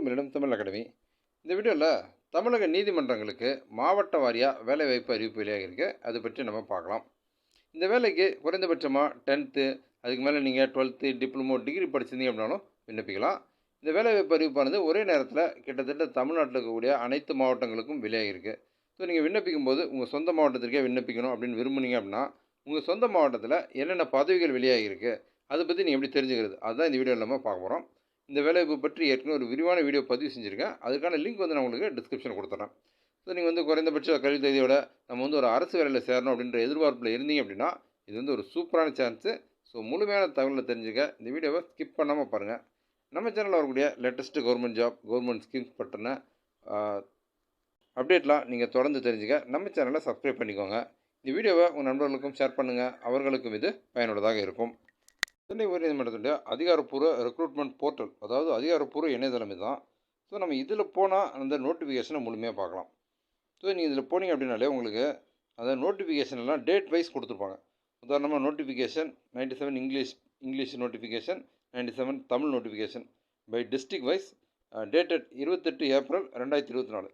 தமிழிடம் Tamil academy. இந்த வீடியோவில் தமிழக நீதிமன்றங்களுக்கு மாவட்ட வாரியாக வேலைவாய்ப்பு அறிவிப்பு வெளியாகிருக்கு. அது பற்றி நம்ம பார்க்கலாம். இந்த வேலைக்கு குறைந்தபட்சமாக 10th, அதுக்கு மேலே நீங்கள் 12th, டிப்ளமோ, டிகிரி படிச்சிருந்தீங்க அப்படின்னாலும் விண்ணப்பிக்கலாம். இந்த வேலைவாய்ப்பு அறிவிப்பானது ஒரே நேரத்தில் கிட்டத்தட்ட தமிழ்நாட்டில் இருக்கக்கூடிய அனைத்து மாவட்டங்களுக்கும் வெளியாகிருக்கு. ஸோ நீங்கள் விண்ணப்பிக்கும் போது உங்கள் சொந்த மாவட்டத்திற்கே விண்ணப்பிக்கணும் அப்படின்னு விரும்புனீங்க அப்படின்னா உங்கள் சொந்த மாவட்டத்தில் என்னென்ன பதவிகள் வெளியாகிருக்கு அதை பற்றி நீங்கள் எப்படி தெரிஞ்சுக்கிறது, அதுதான் இந்த வீடியோவில் நம்ம பார்க்க போகிறோம். இந்த வேலைவாய்ப்பு பற்றி ஏற்கனவே ஒரு விரிவான வீடியோ பதிவு செஞ்சுருக்கேன். அதுக்கான லிங்க் நான் உங்களுக்கு டிஸ்கிரிப்ஷனில் கொடுத்துட்றேன். ஸோ நீங்கள் குறைந்தபட்ச கல்வி தகுதியோட நம்ம ஒரு அரசு வேலையில் சேரணும் அப்படின்ற எதிர்பார்ப்பில் இருந்தீங்க அப்படின்னா இது ஒரு சூப்பரான சான்ஸு. ஸோ முழுமையான தகவலை தெரிஞ்சுக்க இந்த வீடியோவை ஸ்கிப் பண்ணாமல் பாருங்கள். நம்ம சேனலில் வரக்கூடிய latest government job, government schemes பற்றின அப்டேட்லாம் நீங்கள் தொடர்ந்து தெரிஞ்சுக்க நம்ம சேனலை சப்ஸ்கிரைப் பண்ணிக்கோங்க. இந்த வீடியோவை உங்கள் நண்பர்களுக்கும் ஷேர் பண்ணுங்கள், அவர்களுக்கும் இது பயனுள்ளதாக இருக்கும். சென்னை உயர்நீதிமன்றத்துடைய அதிகாரப்பூர்வ ரெக்ரூட்மெண்ட் போர்ட்டல், அதாவது அதிகாரப்பூர்வ இணையதளம் இதுதான். ஸோ நம்ம இதில் போனால் அந்த நோட்டிஃபிகேஷனை முழுமையாக பார்க்கலாம். ஸோ நீங்கள் இதில் போனீங்க அப்படின்னாலே உங்களுக்கு அந்த நோட்டிஃபிகேஷன்லாம் டேட் வைஸ் கொடுத்துருப்பாங்க. உதாரணமாக notification 97 English notification, 97 Tamil notification by district wise dated 28 April 2024.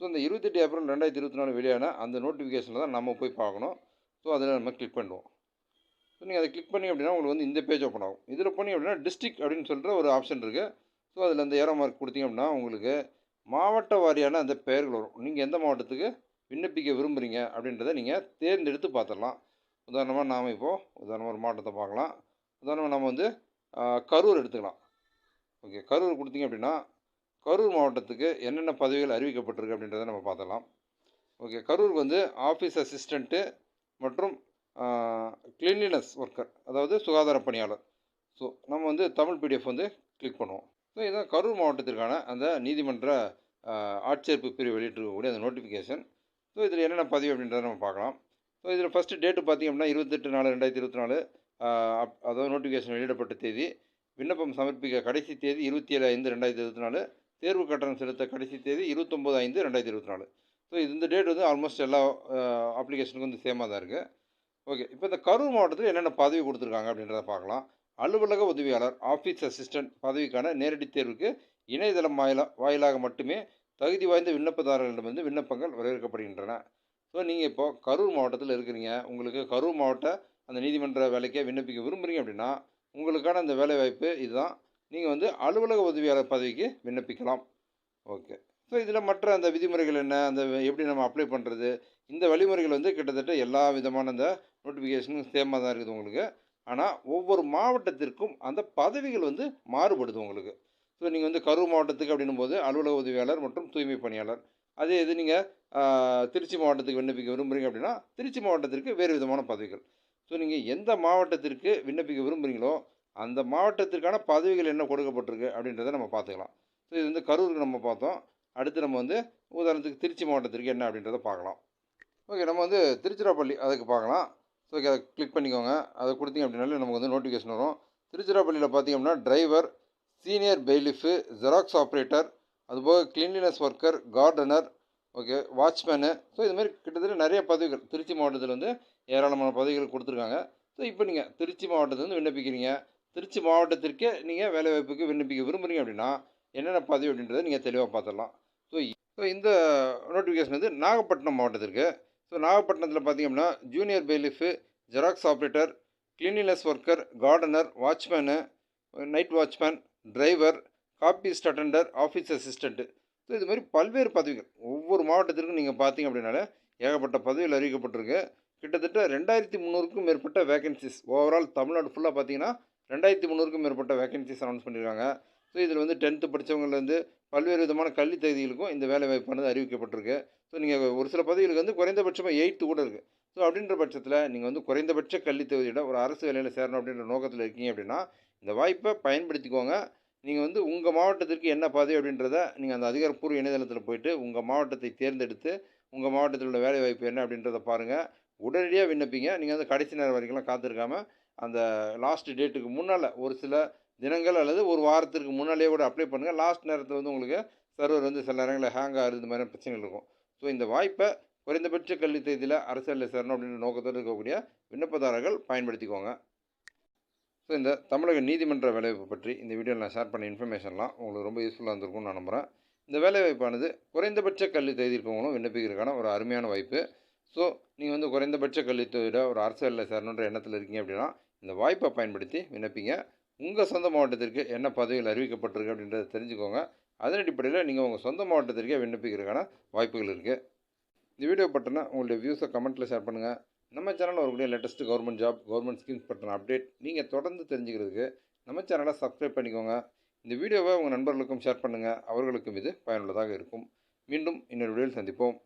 So அந்த 28 ஏப்ரல் 2024 வெளியான அந்த நோட்டிஃபிகேஷனில் தான் நம்ம போய் பார்க்கணும். ஸோ அதில் நம்ம கிளிக் பண்ணுவோம். ஸோ நீங்கள் அதை கிளிக் பண்ணி அப்படின்னா உங்களுக்கு இந்த பேஜ் ஓப்பன் ஆகும். இதில் போனீங்க அப்படின்னா டிஸ்ட்ரிக்ட் அப்படின்னு சொல்கிற ஒரு ஆப்ஷன் இருக்குது. ஸோ அதில் அந்த ஏரோ மார்க் கொடுத்தீங்க அப்படின்னா உங்களுக்கு மாவட்ட வாரியான அந்த பெயர்கள் வரும். நீங்கள் எந்த மாவட்டத்துக்கு விண்ணப்பிக்க விரும்புகிறீங்க அப்படின்றத நீங்கள் தேர்ந்தெடுத்து பார்த்துடலாம். உதாரணமாக நாம் உதாரணமாக ஒரு மாவட்டத்தை பார்க்கலாம். உதாரணமாக நம்ம கரூர் எடுத்துக்கலாம். ஓகே, கரூர் கொடுத்தீங்க அப்படின்னா கரூர் மாவட்டத்துக்கு என்னென்ன பதவிகள் அறிவிக்கப்பட்டிருக்கு அப்படின்றத நம்ம பார்த்துடலாம். ஓகே, கரூருக்கு ஆஃபீஸ் அசிஸ்டண்ட்டு மற்றும் கிளீன்லினஸ் ஒர்க்கர், அதாவது சுகாதார பணியாளர். ஸோ நம்ம தமிழ் பிடிஎஃப் கிளிக் பண்ணுவோம். ஸோ இதுதான் கரூர் மாவட்டத்திற்கான அந்த நீதிமன்ற ஆட்சேர்ப்பு பிரிவு வெளியிட்டிருக்கக்கூடிய அந்த நோட்டிஃபிகேஷன். ஸோ இதில் என்னென்ன பதிவு அப்படின்றத நம்ம பார்க்கலாம். ஸோ இதில் ஃபஸ்ட்டு டேட்டு பார்த்திங்க அப்படின்னா 28/4/2024, அதாவது நோட்டிஃபிகேஷன் வெளியிடப்பட்ட தேதி, விண்ணப்பம் சமர்ப்பிக்க கடைசி தேதி 27/5/2024, தேர்வு கட்டணம் செலுத்த கடைசி தேதி 29/5/2024. ஸோ இந்த டேட் ஆல்மோஸ்ட் எல்லா அப்ளிகேஷனுக்கும் சேமாக தான் இருக்குது. ஓகே, இப்போ இந்த கரூர் மாவட்டத்தில் என்னென்ன பதவி கொடுத்துருக்காங்க அப்படின்றத பார்க்கலாம். அலுவலக உதவியாளர், ஆஃபீஸ் அசிஸ்டண்ட் பதவிக்கான நேரடி தேர்வுக்கு இணையதளம் வாயிலாக மட்டுமே தகுதி வாய்ந்த விண்ணப்பதாரர்களிடமிருந்து விண்ணப்பங்கள் வரவேற்கப்படுகின்றன. ஸோ நீங்கள் இப்போது கரூர் மாவட்டத்தில் இருக்கிறீங்க, உங்களுக்கு கரூர் மாவட்ட அந்த நீதிமன்ற வேலைக்கே விண்ணப்பிக்க விரும்புகிறீங்க அப்படின்னா உங்களுக்கான அந்த வேலை வாய்ப்பு இதுதான். நீங்கள் அலுவலக உதவியாளர் பதவிக்கு விண்ணப்பிக்கலாம். ஓகே, ஸோ இதில் மற்ற அந்த விதிமுறைகள் என்ன, அந்த எப்படி நம்ம அப்ளை பண்ணுறது, இந்த வழிமுறைகள் கிட்டத்தட்ட எல்லா விதமான அந்த நோட்டிஃபிகேஷனும் சேமாக தான் இருக்குது உங்களுக்கு. ஆனால் ஒவ்வொரு மாவட்டத்திற்கும் அந்த பதவிகள் மாறுபடுது உங்களுக்கு. ஸோ நீங்கள் கரூர் மாவட்டத்துக்கு அப்படின்னும் போது அலுவலக உதவியாளர் மற்றும் தூய்மை பணியாளர். அதே இது நீங்கள் திருச்சி மாவட்டத்துக்கு விண்ணப்பிக்க விரும்புகிறீங்க அப்படின்னா திருச்சி மாவட்டத்திற்கு வேறு விதமான பதவிகள். ஸோ நீங்கள் எந்த மாவட்டத்திற்கு விண்ணப்பிக்க விரும்புகிறீங்களோ அந்த மாவட்டத்திற்கான பதவிகள் என்ன கொடுக்கப்பட்டிருக்கு அப்படின்றத நம்ம பார்த்துக்கலாம். ஸோ இது கரூருக்கு நம்ம பார்த்தோம். அடுத்து நம்ம உதாரணத்துக்கு திருச்சி மாவட்டத்திற்கு என்ன அப்படின்றத பார்க்கலாம். ஓகே, நம்ம திருச்சிராப்பள்ளி அதுக்கு பார்க்கலாம். ஸோ ஓகே, அதை கிளிக் பண்ணிக்கோங்க. அதை கொடுத்தீங்க அப்படின்னாலே நமக்கு நோட்டிஃபிகேஷன் வரும். திருச்சிராப்பள்ளியில் பார்த்திங்க அப்படின்னா driver, senior bailiff, xerox operator, அதுபோக கிளீன்லினஸ் ஒர்க்கர், கார்டனர், ஓகே, வாட்ச்மேனு. ஸோ இதுமாதிரி கிட்டத்தட்ட நிறைய பதவிகள் திருச்சி மாவட்டத்தில் ஏராளமான பதவிகள் கொடுத்துருக்காங்க. ஸோ இப்போ நீங்கள் திருச்சி மாவட்டத்தில் விண்ணப்பிக்கிறீங்க, திருச்சி மாவட்டத்திற்கே நீங்கள் வேலைவாய்ப்புக்கு விண்ணப்பிக்க விரும்புகிறீங்க அப்படின்னா என்னென்ன பதவி அப்படின்றத நீங்கள் தெளிவாக பார்த்துடலாம். ஸோ இந்த நோட்டிஃபிகேஷன் நாகப்பட்டினம் மாவட்டத்திற்கு. ஸோ நாகப்பட்டினத்தில் பார்த்திங்க அப்படின்னா junior பெய்லிஃபு, xerox operator, cleanliness worker, gardener, watchman, night watchman, driver, காப்பிஸ்ட் attender, office assistant. So இது மாதிரி பல்வேறு பதவிகள் ஒவ்வொரு மாவட்டத்திற்கும் நீங்கள் பார்த்தீங்க அப்படின்னாலே ஏகப்பட்ட பதவிகள் அறிவிக்கப்பட்டிருக்கு. கிட்டத்தட்ட 2300க்கும் மேற்பட்ட வேகன்சிஸ் ஓவரால் தமிழ்நாடு ஃபுல்லாக பார்த்தீங்கன்னா 2300க்கும் மேற்பட்ட வேகன்சிஸ் அனௌன்ஸ் பண்ணியிருக்காங்க. ஸோ இதில் 10th படித்தவங்கலேருந்து பல்வேறு விதமான கல்வி தகுதிகளுக்கும் இந்த வேலை வாய்ப்பானது அறிவிக்கப்பட்டிருக்கு. ஸோ நீங்கள் ஒரு சில பதவிகளுக்கு குறைந்தபட்சமாக 8th கூட இருக்குது. ஸோ அப்படின்ற பட்சத்தில் நீங்கள் குறைந்தபட்ச கல்வி தகுதியோட ஒரு அரசு வேலையில் சேரணும் அப்படின்ற நோக்கத்தில் இருக்கீங்க அப்படின்னா இந்த வாய்ப்பை பயன்படுத்திக்கோங்க. நீங்கள் உங்கள் மாவட்டத்திற்கு என்ன பதவி அப்படின்றத நீங்கள் அந்த அதிகாரப்பூர்வ இணையதளத்தில் போயிட்டு உங்கள் மாவட்டத்தை தேர்ந்தெடுத்து உங்கள் மாவட்டத்தில் உள்ள வேலை வாய்ப்பு என்ன அப்படின்றத பாருங்கள். உடனடியாக விண்ணப்பிங்க. நீங்கள் கடைசி நேரம் வரைக்கும்லாம் காத்திருக்காமல் அந்த லாஸ்ட் டேட்டுக்கு முன்னால் ஒரு சில தினங்கள் அல்லது ஒரு வாரத்திற்கு முன்னாலே கூட அப்ளை பண்ணுங்கள். லாஸ்ட் நேரத்தில் உங்களுக்கு சர்வர் சில நேரங்களில் ஹேங் ஆகுது, இந்த மாதிரி பிரச்சனைகள் இருக்கும். ஸோ இந்த வாய்ப்பை குறைந்தபட்ச கல்வி தேதியில் அரசியலில் சேரணும் அப்படின்ற நோக்கத்தோடு இருக்கக்கூடிய விண்ணப்பதாரர்கள் பயன்படுத்திக்கோங்க. ஸோ இந்த தமிழக நீதிமன்ற வேலைவாய்ப்பு பற்றி இந்த வீடியோவில் நான் ஷேர் பண்ண இன்ஃபர்மேஷன்லாம் உங்களுக்கு ரொம்ப யூஸ்ஃபுல்லாக இருந்திருக்கும்னு நான் நம்புகிறேன். இந்த வேலைவாய்ப்பானது குறைந்தபட்ச கல்வி தகுதி இருக்கவங்களும் விண்ணப்பிக்கிறதுக்கான ஒரு அருமையான வாய்ப்பு. ஸோ நீங்கள் வந்து குறைந்தபட்ச கல்வி தகுதியோட ஒரு அரசு வேலையில் சேரணுன்ற எண்ணத்தில் இருக்கீங்க அப்படின்னா இந்த வாய்ப்பை பயன்படுத்தி விண்ணப்பிங்க. உங்கள் சொந்த மாவட்டத்திற்கு என்ன பதவிகள் அறிவிக்கப்பட்டிருக்கு அப்படின்றத தெரிஞ்சுக்கோங்க. அதன் அடிப்படையில் நீங்கள் உங்கள் சொந்த மாவட்டத்திற்கே விண்ணப்பிக்கிறதுக்கான வாய்ப்புகள் இருக்குது. இந்த வீடியோ பற்றினா உங்களுடைய வியூஸை கமெண்ட்டில் ஷேர் பண்ணுங்கள். நம்ம சேனலில் வரக்கூடிய latest government job, government schemes பற்றின அப்டேட் நீங்கள் தொடர்ந்து தெரிஞ்சுக்கிறதுக்கு நம்ம சேனலை சப்ஸ்கிரைப் பண்ணிக்கோங்க. இந்த வீடியோவை உங்கள் நண்பர்களுக்கும் ஷேர் பண்ணுங்கள். அவர்களுக்கும் இது பயனுள்ளதாக இருக்கும். மீண்டும் இன்னொரு வீடியோவில் சந்திப்போம்.